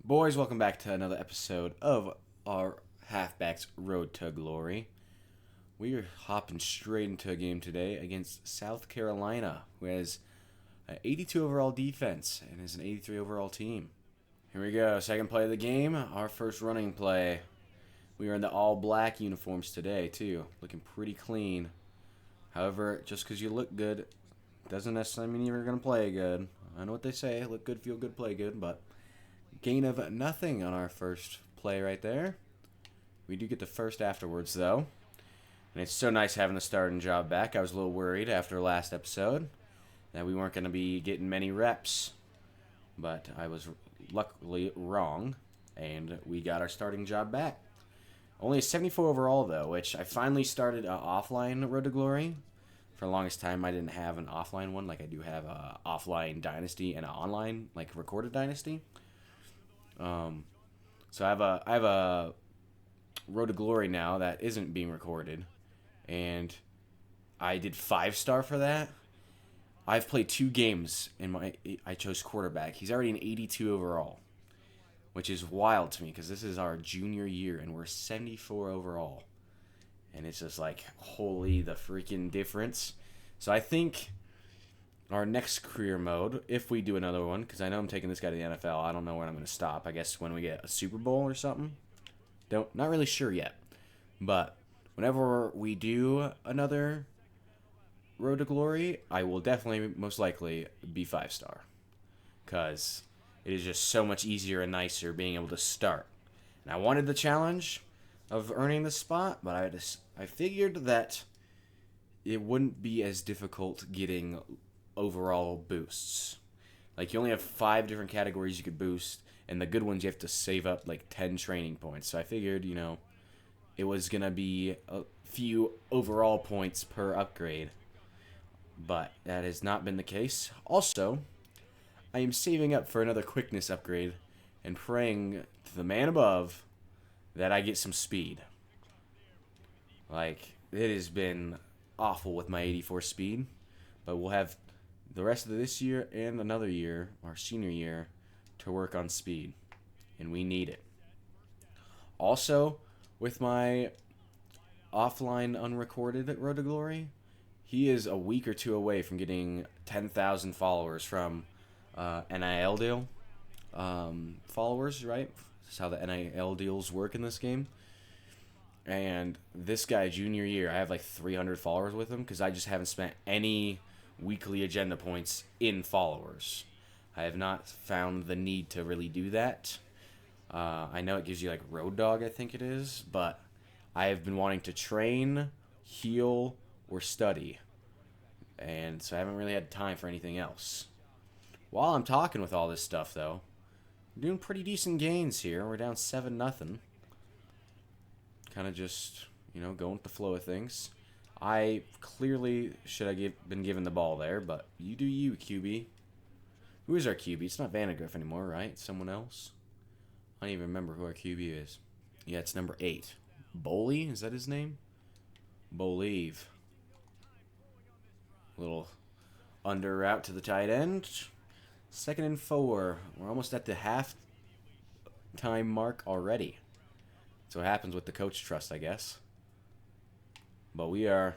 Boys, welcome back to another episode of our Halfbacks Road to Glory. We are hopping straight into a game today against South Carolina, who has an 82 overall defense and is an 83 overall team. Here we go, second play of the game, our first running play. We are in the all-black uniforms today, too, looking pretty clean. However, just because you look good doesn't necessarily mean you're going to play good. I know what they say, look good, feel good, play good, but gain of nothing on our first play right there. We do get the first afterwards, though. And it's so nice having the starting job back. I was a little worried after last episode that we weren't going to be getting many reps. But I was luckily wrong, and we got our starting job back. Only a 74 overall, though, which I finally started an offline Road to Glory. For the longest time, I didn't have an offline one. Like, I do have an offline Dynasty and an online, like, recorded Dynasty. So I have a Road to Glory now that isn't being recorded, and I did 5-star for that. I've played 2 games and I chose quarterback. He's already an 82 overall, which is wild to me because this is our junior year and we're 74 overall, and it's just like holy the freaking difference. So I think our next career mode, if we do another one, because I know I'm taking this guy to the NFL. I don't know when I'm going to stop. I guess when we get a Super Bowl or something. Not really sure yet. But whenever we do another Road to Glory, I will definitely, most likely, be 5-star. Because it is just so much easier and nicer being able to start. And I wanted the challenge of earning the spot, but I figured that it wouldn't be as difficult getting overall boosts. Like, you only have 5 different categories you could boost, and the good ones you have to save up like 10 training points. So I figured, it was going to be a few overall points per upgrade. But that has not been the case. Also, I am saving up for another quickness upgrade and praying to the man above that I get some speed. Like, it has been awful with my 84 speed, but we'll have the rest of this year and another year, our senior year, to work on speed, and we need it. Also, with my offline unrecorded Road to Glory, he is a week or 2 away from getting 10,000 followers from NIL deal followers, right? That's how the NIL deals work in this game. And this guy, junior year, I have like 300 followers with him because I just haven't spent any weekly agenda points in followers. I have not found the need to really do that. I know it gives you like Road Dog, I think it is, but I have been wanting to train, heal, or study, and so I haven't really had time for anything else. While I'm talking with all this stuff, though, we're doing pretty decent gains here. We're down 7-0. Kind of just, going with the flow of things. I clearly should have been given the ball there, but you do you, QB. Who is our QB? It's not Vandegrift anymore, right? It's someone else. I don't even remember who our QB is. Yeah, it's number 8. Boley? Is that his name? Believe. Little under route to the tight end. 2nd and 4. We're almost at the half time mark already. That's what happens with the coach trust, I guess. But we're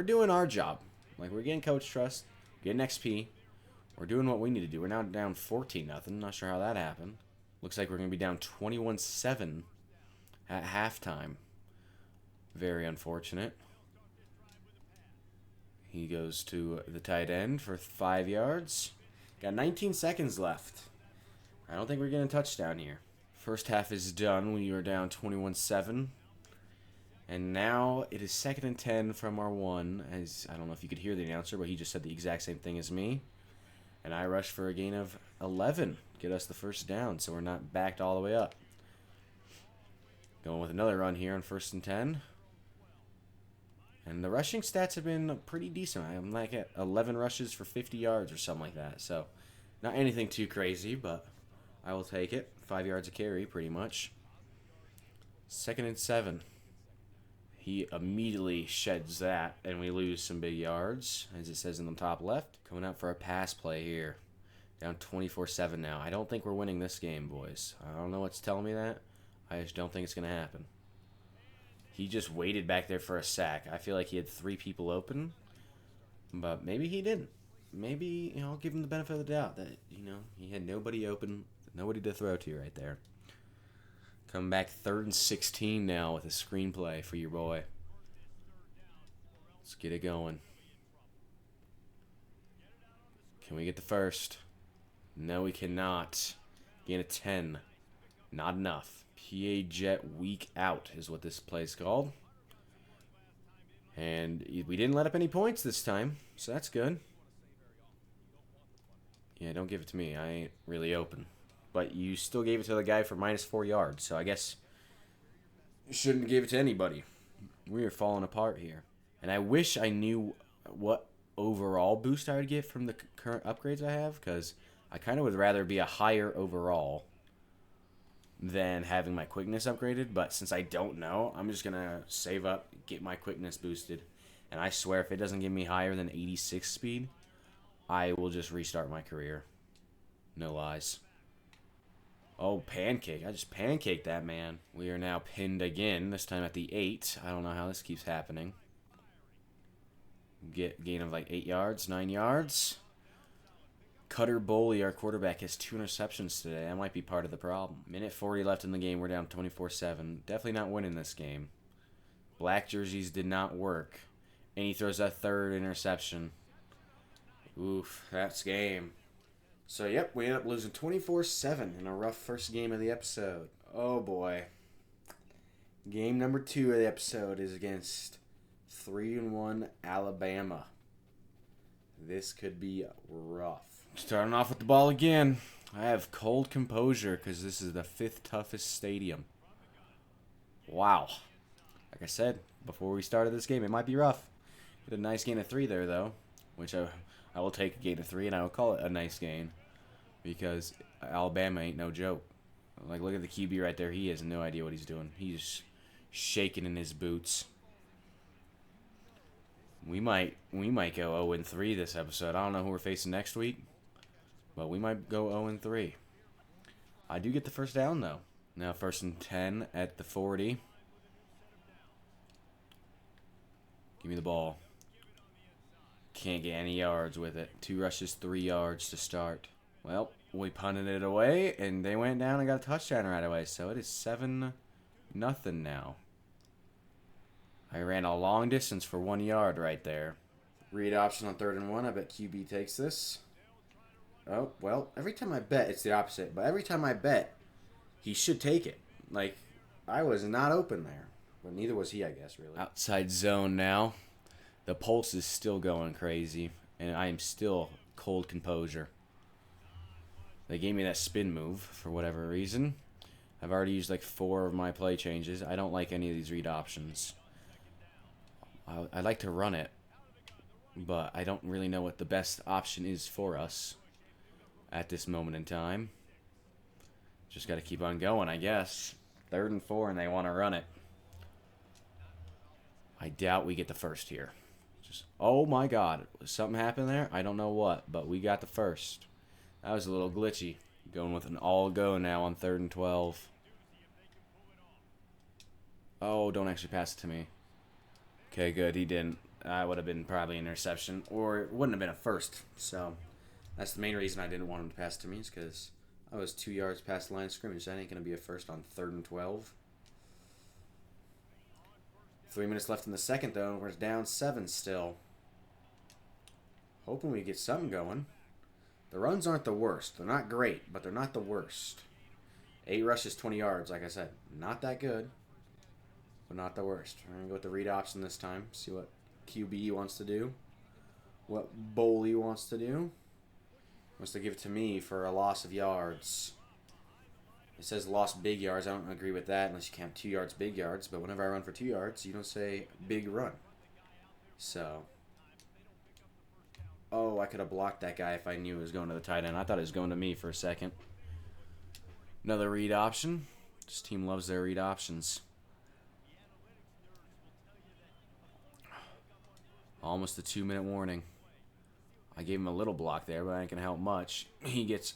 doing our job. Like, we're getting coach trust, getting XP. We're doing what we need to do. We're now down 14-0. Not sure how that happened. Looks like we're going to be down 21-7 at halftime. Very unfortunate. He goes to the tight end for 5 yards. Got 19 seconds left. I don't think we're getting a touchdown here. First half is done. We are down 21-7. And now it is 2nd and 10 from our 1. As I don't know if you could hear the announcer, but he just said the exact same thing as me. And I rush for a gain of 11. Get us the first down, so we're not backed all the way up. Going with another run here on 1st and 10. And the rushing stats have been pretty decent. I'm like at 11 rushes for 50 yards or something like that. So not anything too crazy, but I will take it. 5 yards a carry, pretty much. 2nd and 7. He immediately sheds that, and we lose some big yards, as it says in the top left. Coming out for a pass play here. Down 24-7 now. I don't think we're winning this game, boys. I don't know what's telling me that. I just don't think it's going to happen. He just waited back there for a sack. I feel like he had 3 people open, but maybe he didn't. Maybe, I'll give him the benefit of the doubt that, he had nobody open, nobody to throw to right there. Come back 3rd and 16 now with a screenplay for your boy. Let's get it going. Can we get the first? No, we cannot. Gain of 10. Not enough. PA Jet weak out is what this play's called. And we didn't let up any points this time, so that's good. Yeah, don't give it to me. I ain't really open. But you still gave it to the guy for -4 yards, so I guess you shouldn't have gave it to anybody. We are falling apart here. And I wish I knew what overall boost I would get from the current upgrades I have, because I kind of would rather be a higher overall than having my quickness upgraded. But since I don't know, I'm just going to save up, get my quickness boosted. And I swear, if it doesn't give me higher than 86 speed, I will just restart my career. No lies. Oh, pancake. I just pancaked that man. We are now pinned again, this time at the 8. I don't know how this keeps happening. Gain of like 8 yards, 9 yards. Cutter Boley, our quarterback, has 2 interceptions today. That might be part of the problem. Minute 40 left in the game. We're down 24-7. Definitely not winning this game. Black jerseys did not work. And he throws that 3rd interception. Oof, that's game. So, yep, we end up losing 24-7 in a rough first game of the episode. Oh, boy. Game number 2 of the episode is against 3-1 Alabama. This could be rough. Starting off with the ball again. I have cold composure because this is the 5th toughest stadium. Wow. Like I said, before we started this game, it might be rough. Get a nice gain of 3 there, though, which I will take a gain of 3, and I will call it a nice gain because Alabama ain't no joke. Like, look at the QB right there. He has no idea what he's doing. He's shaking in his boots. We might go 0-3 this episode. I don't know who we're facing next week, but we might go 0-3. I do get the first down, though. Now 1st and 10 at the 40. Give me the ball. Can't get any yards with it. 2 rushes, 3 yards to start. Well, we punted it away, and they went down and got a touchdown right away. So it is 7-0 now. I ran a long distance for 1 yard right there. Read option on 3rd and 1. I bet QB takes this. Oh, well, every time I bet, it's the opposite. But every time I bet, he should take it. Like, I was not open there. But neither was he, I guess, really. Outside zone now. The pulse is still going crazy. And I am still cold composure. They gave me that spin move for whatever reason. I've already used like 4 of my play changes. I don't like any of these read options. I'd like to run it, but I don't really know what the best option is for us at this moment in time. Just got to keep on going, I guess. 3rd and 4, and they want to run it. I doubt we get the first here. Oh my God, something happened there? I don't know what, but we got the first. That was a little glitchy. Going with an all-go now on 3rd and 12. Oh, don't actually pass it to me. Okay, good. He didn't. That would have been probably an interception, or it wouldn't have been a first. So that's the main reason I didn't want him to pass to me, is because I was 2 yards past the line of scrimmage. That ain't going to be a first on 3rd and 12. 3 minutes left in the second, though, and we're down 7 still. Hoping we get something going. The runs aren't the worst. They're not great, but they're not the worst. 8 rushes, 20 yards, like I said. Not that good, but not the worst. We're going to go with the read option this time. See what QB wants to do. What Boley wants to do. Wants to give it to me for a loss of yards. It says lost big yards. I don't agree with that unless you count 2 yards, big yards. But whenever I run for 2 yards, you don't say big run. So, oh, I could have blocked that guy if I knew it was going to the tight end. I thought it was going to me for a second. Another read option. This team loves their read options. Almost a 2-minute warning. I gave him a little block there, but I ain't gonna help much. He gets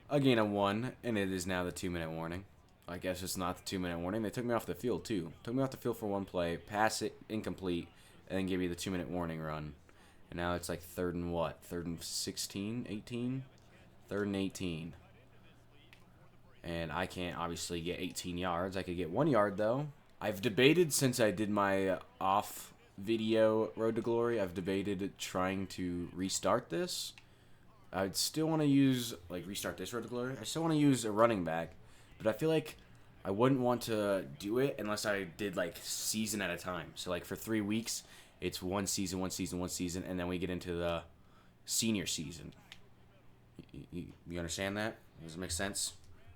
a gain of 1, and it is now the 2-minute warning. I guess it's not the 2-minute warning. They took me off the field, too. Took me off the field for one play, pass it incomplete, and then give me the 2-minute warning run. And now it's like 3rd and what? 3rd and 16? 18? 3rd and 18. And I can't obviously get 18 yards. I could get 1 yard, though. I've debated since I did my off video Road to Glory, I've debated trying to restart this. I'd still want to use, like, restart this Road to Glory. I still want to use a running back, but I feel like I wouldn't want to do it unless I did, like, season at a time. So, like, for 3 weeks, it's one season, and then we get into the senior season. You understand that? Does it make sense?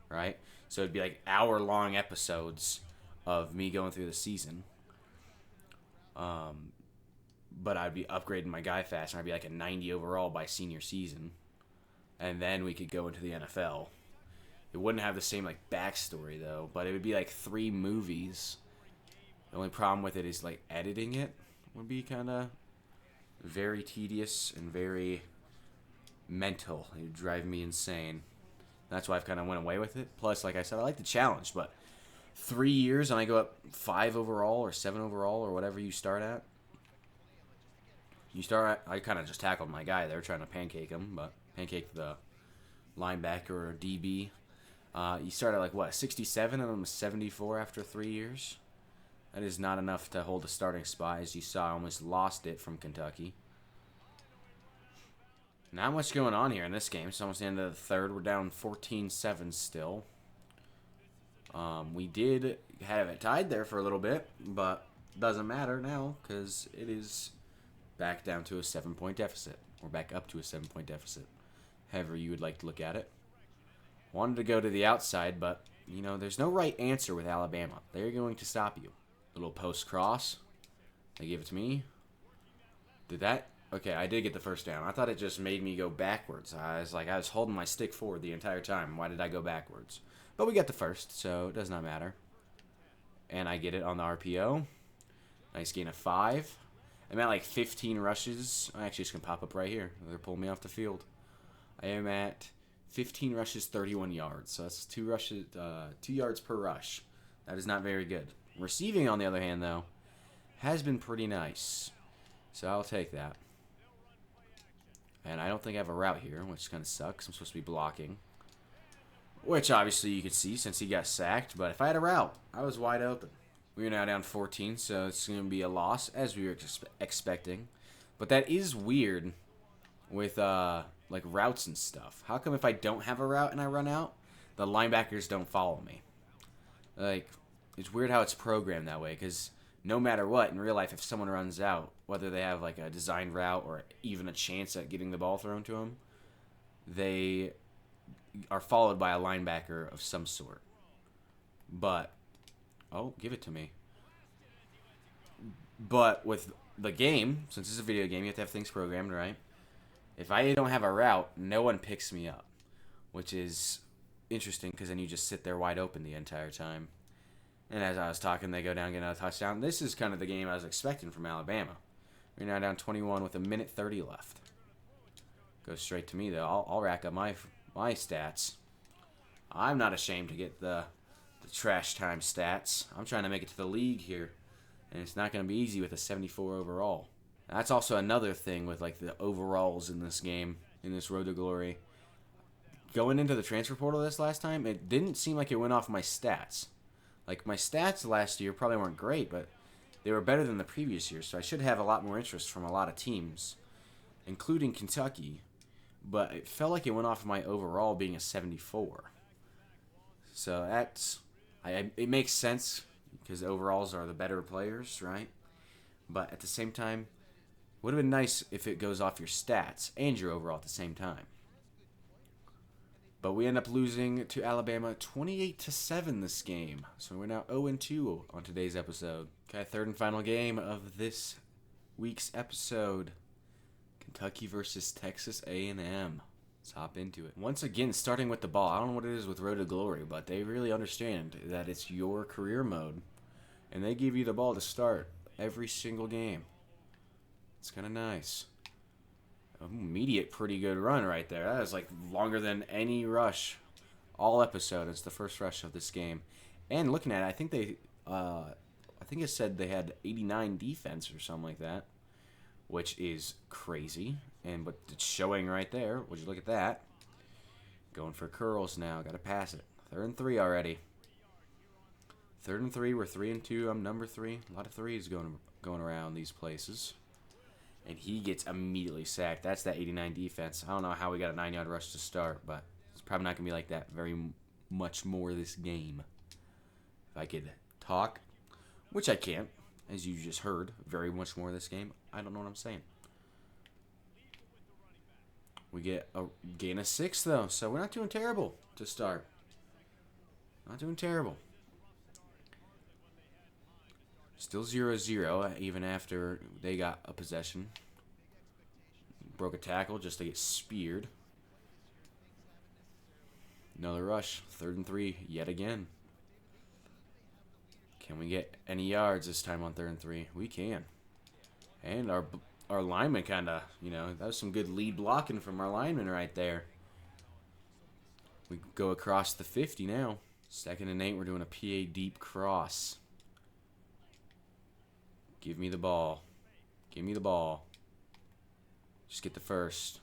Right? So it'd be, like, hour-long episodes of me going through the season. But I'd be upgrading my guy fast, and I'd be like a 90 overall by senior season. And then we could go into the NFL. It wouldn't have the same, like, backstory, though, but it would be like 3 movies. The only problem with it is, like, editing it would be kind of very tedious and very mental. It would drive me insane. That's why I've kind of went away with it. Plus, like I said, I like the challenge, but 3 years and I go up 5 overall or 7 overall or whatever you start at. I kind of just tackled my guy there, trying to pancake him, but pancake the linebacker or DB. You start at, like, what, 67 and I'm 74 after 3 years? That is not enough to hold a starting spot. As you saw, I almost lost it from Kentucky. Not much going on here in this game. It's almost the end of the third. We're down 14-7 still. We did have it tied there for a little bit, but doesn't matter now because it is back down to a 7-point deficit. Or back up to a 7-point deficit. However you would like to look at it. Wanted to go to the outside, but, you know, there's no right answer with Alabama. They're going to stop you. Little post cross. They give it to me. Did that? Okay, I did get the first down. I thought it just made me go backwards. I was holding my stick forward the entire time. Why did I go backwards? But we got the first, so it does not matter. And I get it on the RPO. Nice gain of 5. I'm at like 15 rushes. I actually just can pop up right here. They're pulling me off the field. I am at 15 rushes, 31 yards. So that's 2 yards per rush. That is not very good. Receiving, on the other hand, though, has been pretty nice. So I'll take that. And I don't think I have a route here, which kind of sucks. I'm supposed to be blocking. Which, obviously, you could see since he got sacked. But if I had a route, I was wide open. We're now down 14, so it's going to be a loss, as we were expecting. But that is weird with, like, routes and stuff. How come if I don't have a route and I run out, the linebackers don't follow me? Like, it's weird how it's programmed that way, because no matter what, in real life, if someone runs out, whether they have, like, a designed route or even a chance at getting the ball thrown to them, they are followed by a linebacker of some sort. But, oh, give it to me. But with the game, since it's a video game, you have to have things programmed, right? If I don't have a route, no one picks me up, which is interesting because then you just sit there wide open the entire time. And as I was talking, they go down, get another touchdown. This is kind of the game I was expecting from Alabama. We're now down 21 with 1:30 left. Goes straight to me, though. I'll rack up my stats. I'm not ashamed to get the trash time stats. I'm trying to make it to the league here. And it's not going to be easy with a 74 overall. That's also another thing with, like, the overalls in this game, in this Road to Glory. Going into the transfer portal this last time, it didn't seem like it went off my stats. Like, my stats last year probably weren't great, but they were better than the previous year, so I should have a lot more interest from a lot of teams, including Kentucky. But it felt like it went off my overall being a 74. So that's... it makes sense, because overalls are the better players, right? But at the same time, it would have been nice if it goes off your stats and your overall at the same time. But we end up losing to Alabama 28-7 this game. So we're now 0-2 on today's episode. Okay, third and final game of this week's episode. Kentucky versus Texas A&M. Let's hop into it. Once again, starting with the ball. I don't know what it is with Road to Glory, but they really understand that it's your career mode. And they give you the ball to start every single game. It's kind of nice. Immediate pretty good run right there. That is like longer than any rush all episode. It's the first rush of this game. And looking at it, I think it said they had 89 defense or something like that, which is crazy. But it's showing right there. Would you look at that? Going for curls now. Got to pass it. 3rd and 3 already. 3rd and 3. We're 3 and 2. I'm number 3. A lot of threes going around these places. And he gets immediately sacked. That's that 89 defense. I don't know how we got a 9-yard rush to start, but it's probably not going to be like that very much more this game. If I could talk, which I can't, as you just heard, very much more this game. I don't know what I'm saying. We get a gain of 6, though, so we're not doing terrible to start. Not doing terrible. Still 0-0, even after they got a possession. Broke a tackle just to get speared. Another rush. 3rd and 3 yet again. Can we get any yards this time on 3rd and 3? We can. And our lineman kind of, that was some good lead blocking from our lineman right there. We go across the 50 now. 2nd and 8, we're doing a PA deep cross. Give me the ball. Give me the ball. Just get the first.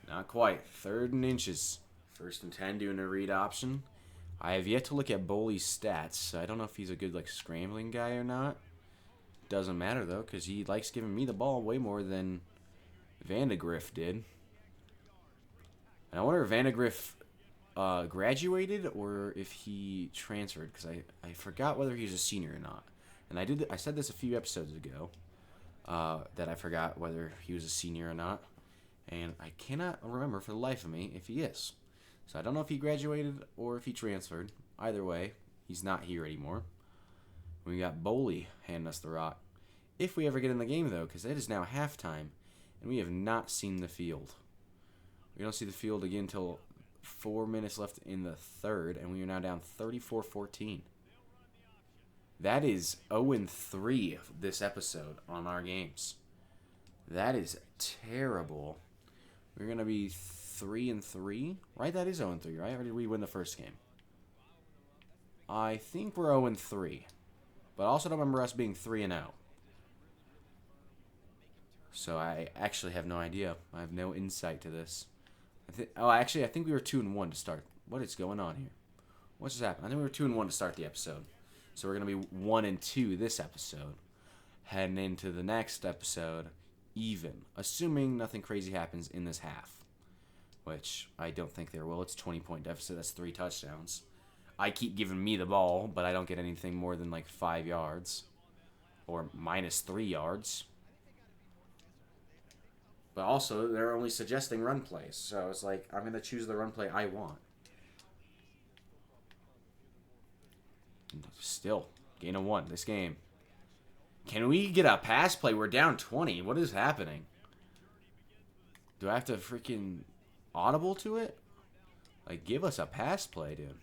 Not quite. 3rd and inches. 1st and 10 doing a read option. I have yet to look at Boley's stats. So I don't know if he's a good scrambling guy or not. Doesn't matter though, because he likes giving me the ball way more than Vandegrift did. And I wonder if Vandegrift graduated or if he transferred, because I forgot whether he's a senior or not. And I said this a few episodes ago, that I forgot whether he was a senior or not. And I cannot remember for the life of me if he is. So I don't know if he graduated or if he transferred. Either way, he's not here anymore. We got Boley handing us the rock. If we ever get in the game, though, because it is now halftime, and we have not seen the field. We don't see the field again until 4 minutes left in the 3rd, and we are now down 34-14. That is 0-3 this episode on our games. That is terrible. We're going to be 3-3, right? That is 0-3, right? Or did we win the first game? I think we're 0-3. But I also don't remember us being 3-0. So I actually have no idea. I have no insight to this. I think we were 2-1 to start. What is going on here? What's just happened? I think we were 2-1 to start the episode. So we're going to be 1-2 this episode. Heading into the next episode, even. Assuming nothing crazy happens in this half. Which I don't think there will. It's 20-point deficit. That's 3 touchdowns. I keep giving me the ball, but I don't get anything more than 5 yards. Or -3 yards. But also, they're only suggesting run plays. So it's I'm going to choose the run play I want. Still, gain of 1 this game. Can we get a pass play? We're down 20. What is happening? Do I have to freaking audible to it? Give us a pass play, dude.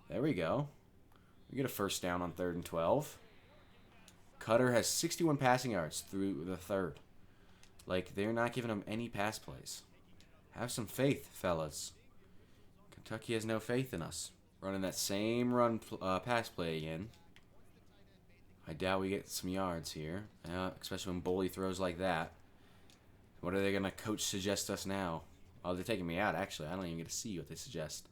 There we go. We get a first down on 3rd and 12. Cutter has 61 passing yards through the 3rd. They're not giving him any pass plays. Have some faith, fellas. Kentucky has no faith in us. Running that same pass play again. I doubt we get some yards here. Especially when Boley throws like that. What are they going to coach suggest us now? Oh, they're taking me out, actually. I don't even get to see what they suggest.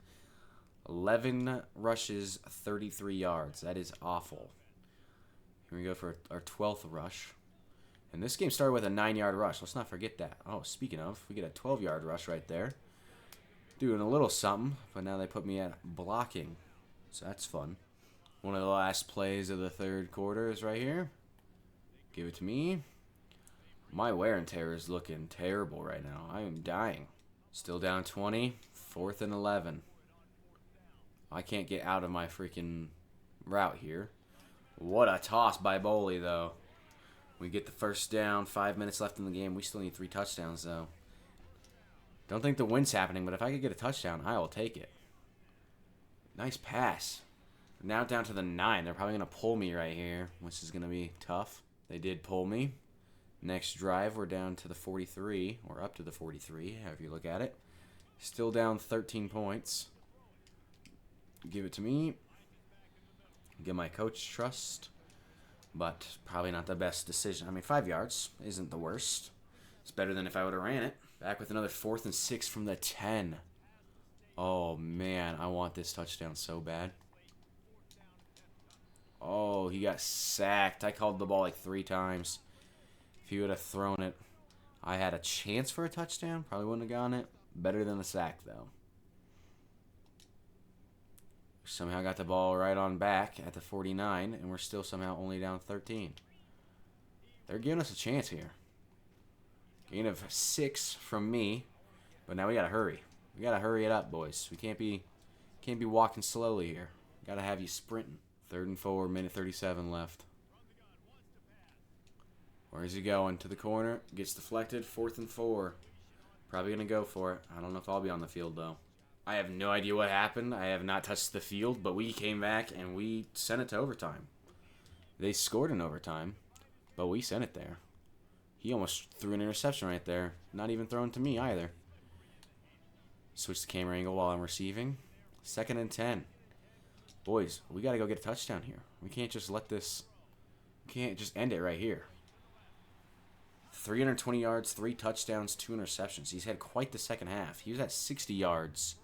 11 rushes, 33 yards. That is awful. Here we go for our 12th rush. And this game started with a 9-yard rush. Let's not forget that. Oh, speaking of, we get a 12-yard rush right there. Doing a little something, but now they put me at blocking. So that's fun. One of the last plays of the 3rd quarter is right here. Give it to me. My wear and tear is looking terrible right now. I am dying. Still down 20. 4th and 11. I can't get out of my freaking route here. What a toss by Boley, though. We get the first down. 5 minutes left in the game. We still need 3 touchdowns, though. Don't think the win's happening, but if I could get a touchdown, I will take it. Nice pass. Now down to the 9. They're probably going to pull me right here, which is going to be tough. They did pull me. Next drive, we're down to the 43, or up to the 43, however you look at it. Still down 13 points. Give it to me. Give my coach trust. But probably not the best decision. I mean, 5 yards isn't the worst. It's better than if I would have ran it. Back with another 4th and 6 from the 10. Oh, man, I want this touchdown so bad. Oh, he got sacked. I called the ball like 3 times. If he would have thrown it, I had a chance for a touchdown. Probably wouldn't have gotten it. Better than a sack, though. Somehow got the ball right on back at the 49, and we're still somehow only down 13. They're giving us a chance here. Gain of 6 from me, but now we gotta hurry. We gotta hurry it up, boys. We can't be walking slowly here. Gotta have you sprinting. 3rd and 4, minute 37 left. Where's he going? To the corner. Gets deflected. 4th and 4. Probably going to go for it. I don't know if I'll be on the field, though. I have no idea what happened. I have not touched the field, but we came back and we sent it to overtime. They scored in overtime, but we sent it there. He almost threw an interception right there. Not even thrown to me either. Switch the camera angle while I'm receiving. 2nd and 10. Boys, we got to go get a touchdown here. We can't just let this... We can't just end it right here. 320 yards, 3 touchdowns, 2 interceptions. He's had quite the second half. He was at 60 yards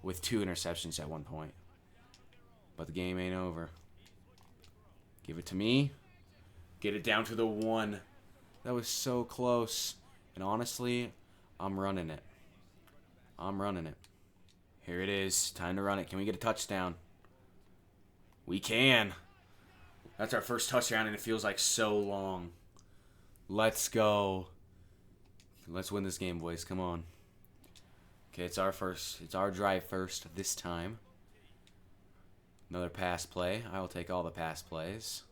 with 2 interceptions at one point. But the game ain't over. Give it to me. Get it down to the 1. That was so close. And honestly, I'm running it. I'm running it. Here it is. Time to run it. Can we get a touchdown? We can. That's our first touchdown, and it feels like so long. Let's go. Let's win this game, boys. Come on. Okay, it's our first. It's our drive first this time. Another pass play. I will take all the pass plays.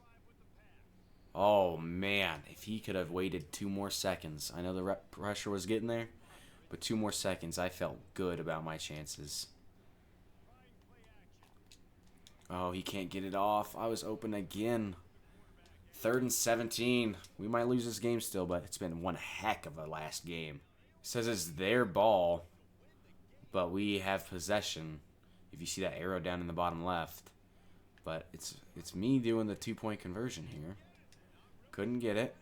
Oh, man. If he could have waited 2 more seconds. I know the pressure was getting there, but 2 more seconds, I felt good about my chances. Oh, he can't get it off. I was open again. 3rd and 17. We might lose this game still, but it's been one heck of a last game. It says it's their ball, but we have possession. If you see that arrow down in the bottom left. But it's me doing the 2-point conversion here. Couldn't get it.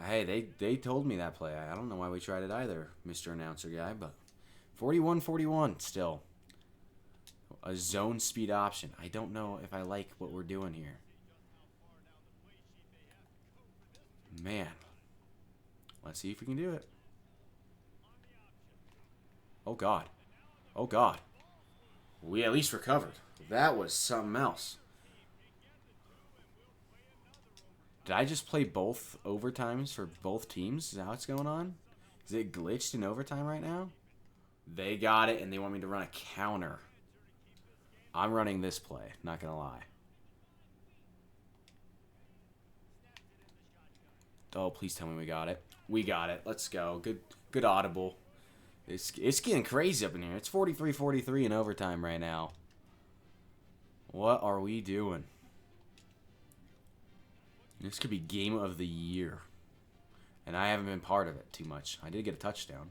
Hey, they told me that play. I don't know why we tried it either, Mr. Announcer guy, but 41-41 still. A zone speed option. I don't know if I like what we're doing here. Man. Let's see if we can do it. Oh, God. Oh, God. We at least recovered. That was something else. Did I just play both overtimes for both teams? Is that what's going on? Is it glitched in overtime right now? They got it, and they want me to run a counter. I'm running this play, not going to lie. Oh, please tell me we got it. We got it. Let's go. Good audible. It's getting crazy up in here. It's 43-43 in overtime right now. What are we doing? This could be game of the year. And I haven't been part of it too much. I did get a touchdown.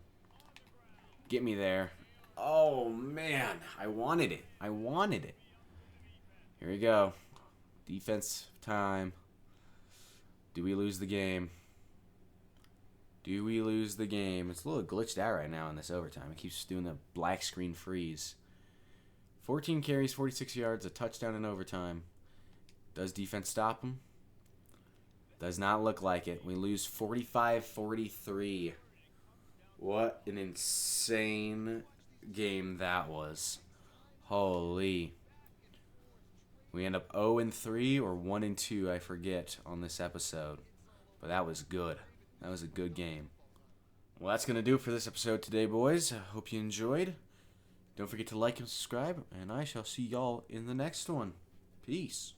Get me there. Oh, man. I wanted it. I wanted it. Here we go. Defense time. Do we lose the game? Do we lose the game? It's a little glitched out right now in this overtime. It keeps doing the black screen freeze. 14 carries, 46 yards, a touchdown in overtime. Does defense stop him? Does not look like it. We lose 45-43. What an insane game that was. Holy. We end up 0-3 or 1-2, I forget, on this episode. But that was good. That was a good game. Well, that's going to do it for this episode today, boys. I hope you enjoyed. Don't forget to like and subscribe, and I shall see y'all in the next one. Peace.